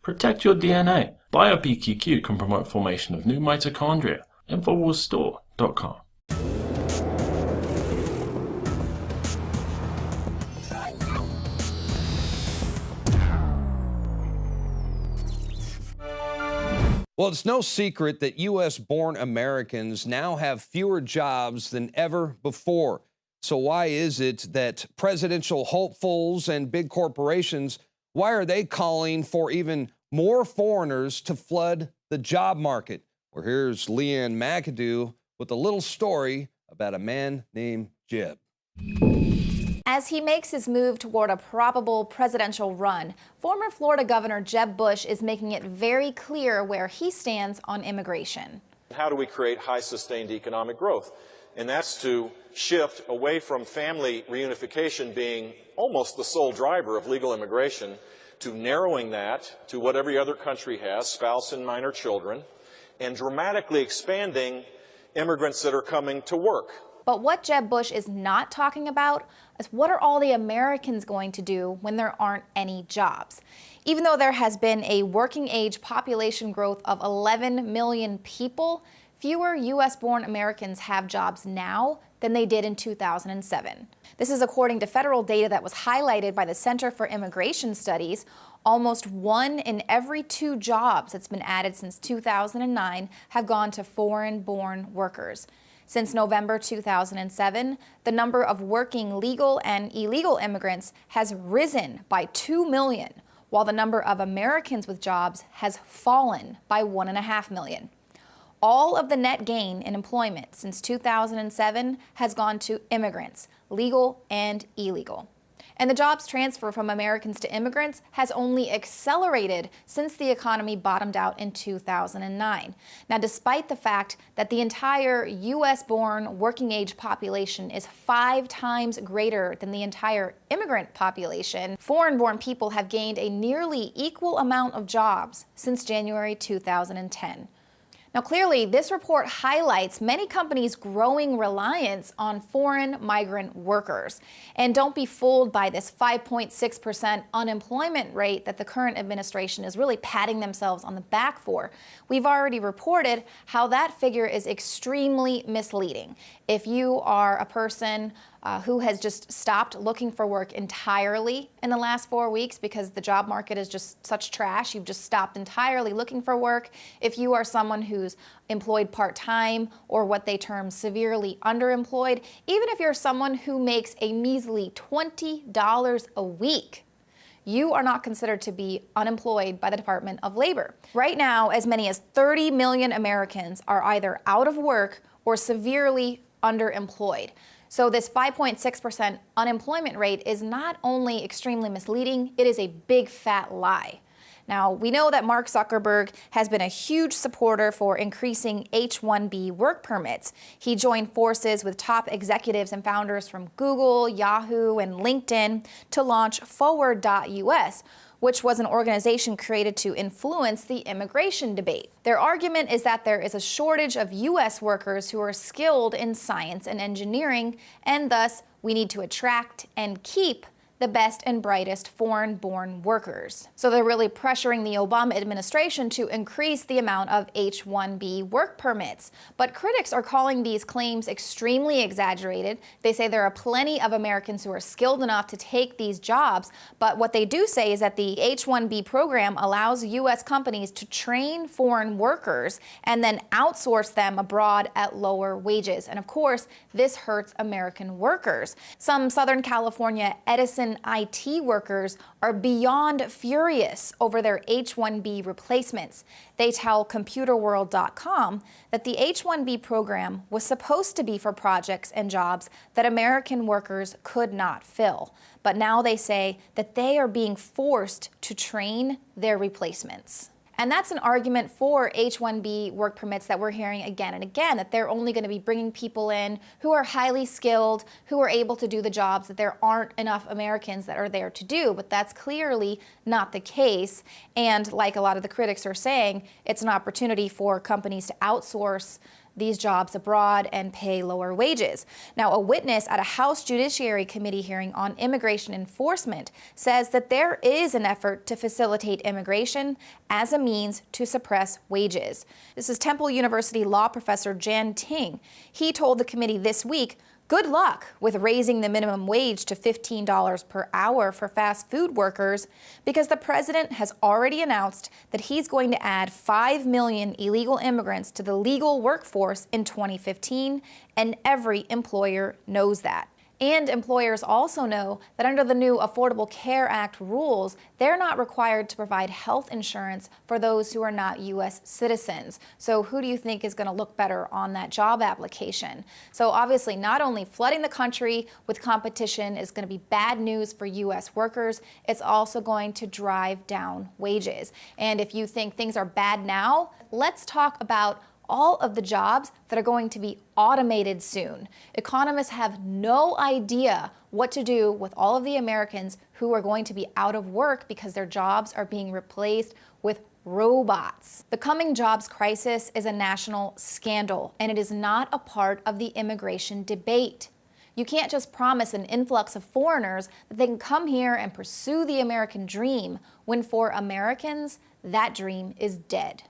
Protect your DNA. BioPQQ can promote formation of new mitochondria. Infowarsstore.com. Well, it's no secret that U.S.-born Americans now have fewer jobs than ever before. So why is it that presidential hopefuls and big corporations, why are they calling for even more foreigners to flood the job market? Well, here's Leanne McAdoo with a little story about a man named Jeb. As he makes his move toward a probable presidential run, former Florida Governor Jeb Bush is making it very clear where he stands on immigration. How do we create high sustained economic growth? And that's to shift away from family reunification being almost the sole driver of legal immigration to narrowing that to what every other country has, spouse and minor children, and dramatically expanding immigrants that are coming to work. But what Jeb Bush is not talking about is what are all the Americans going to do when there aren't any jobs? Even though there has been a working age population growth of 11 million people, fewer U.S.-born Americans have jobs now than they did in 2007. This is according to federal data that was highlighted by the Center for Immigration Studies. Almost 1 in every 2 jobs that's been added since 2009 have gone to foreign-born workers. Since November 2007, the number of working legal and illegal immigrants has risen by 2 million, while the number of Americans with jobs has fallen by 1.5 million. All of the net gain in employment since 2007 has gone to immigrants, legal and illegal. And the jobs transfer from Americans to immigrants has only accelerated since the economy bottomed out in 2009. Now, despite the fact that the entire U.S.-born working-age population is 5 times greater than the entire immigrant population, foreign-born people have gained a nearly equal amount of jobs since January 2010. Now, clearly, this report highlights many companies' growing reliance on foreign migrant workers. And don't be fooled by this 5.6% unemployment rate that the current administration is really patting themselves on the back for. We've already reported how that figure is extremely misleading. If you are a person who has just stopped looking for work entirely in the last 4 weeks because the job market is just such trash, you've just stopped entirely looking for work. If you are someone who's employed part-time or what they term severely underemployed, even if you're someone who makes a measly $20 a week, you are not considered to be unemployed by the Department of Labor. Right now, as many as 30 million Americans are either out of work or severely underemployed. So this 5.6% unemployment rate is not only extremely misleading, it is a big fat lie. Now, we know that Mark Zuckerberg has been a huge supporter for increasing H-1B work permits. He joined forces with top executives and founders from Google, Yahoo, and LinkedIn to launch Forward.us, which was an organization created to influence the immigration debate. Their argument is that there is a shortage of U.S. workers who are skilled in science and engineering, and thus we need to attract and keep the best and brightest foreign-born workers. So they're really pressuring the Obama administration to increase the amount of H-1B work permits. But critics are calling these claims extremely exaggerated. They say there are plenty of Americans who are skilled enough to take these jobs. But what they do say is that the H-1B program allows U.S. companies to train foreign workers and then outsource them abroad at lower wages. And of course, this hurts American workers. Some Southern California Edison IT workers are beyond furious over their H-1B replacements. They tell ComputerWorld.com that the H-1B program was supposed to be for projects and jobs that American workers could not fill. But now they say that they are being forced to train their replacements. And that's an argument for H-1B work permits that we're hearing again and again, that they're only going to be bringing people in who are highly skilled, who are able to do the jobs that there aren't enough Americans that are there to do. But that's clearly not the case. And like a lot of the critics are saying, it's an opportunity for companies to outsource these jobs abroad and pay lower wages. Now, a witness at a House Judiciary Committee hearing on immigration enforcement says that there is an effort to facilitate immigration as a means to suppress wages. This is Temple University law professor Jan Ting. He told the committee this week, good luck with raising the minimum wage to $15 per hour for fast food workers, because the president has already announced that he's going to add 5 million illegal immigrants to the legal workforce in 2015, and every employer knows that. And employers also know that under the new Affordable Care Act rules, they're not required to provide health insurance for those who are not U.S. citizens. So who do you think is going to look better on that job application? So obviously, not only flooding the country with competition is going to be bad news for U.S. workers, it's also going to drive down wages. And if you think things are bad now, let's talk about all of the jobs that are going to be automated soon. Economists have no idea what to do with all of the Americans who are going to be out of work because their jobs are being replaced with robots. The coming jobs crisis is a national scandal, and it is not a part of the immigration debate. You can't just promise an influx of foreigners that they can come here and pursue the American dream, when for Americans, that dream is dead.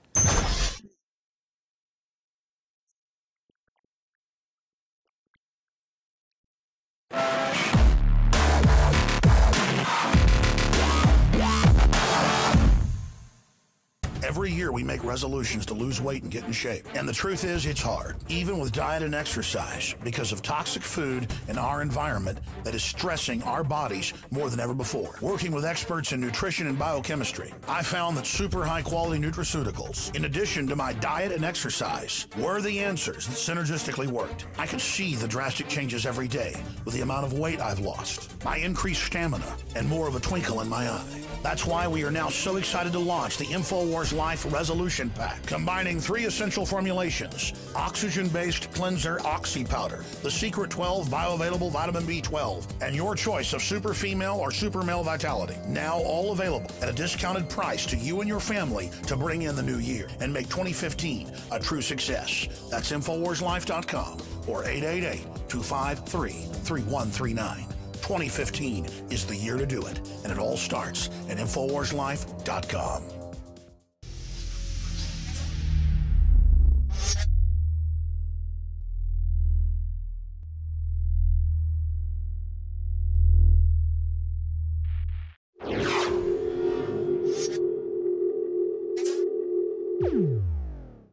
Every year we make resolutions to lose weight and get in shape. And the truth is, it's hard, even with diet and exercise, because of toxic food in our environment that is stressing our bodies more than ever before. Working with experts in nutrition and biochemistry, I found that super high-quality nutraceuticals, in addition to my diet and exercise, were the answers that synergistically worked. I could see the drastic changes every day with the amount of weight I've lost, my increased stamina, and more of a twinkle in my eye. That's why we are now so excited to launch the Infowars Life Resolution Pack, combining 3 essential formulations: oxygen-based cleanser Oxy Powder, the Secret 12 bioavailable vitamin B12, and your choice of super female or super male vitality. Now all available at a discounted price to you and your family to bring in the new year and make 2015 a true success. That's InfoWarsLife.com or 888-253-3139. 2015 is the year to do it, and it all starts at InfoWarsLife.com.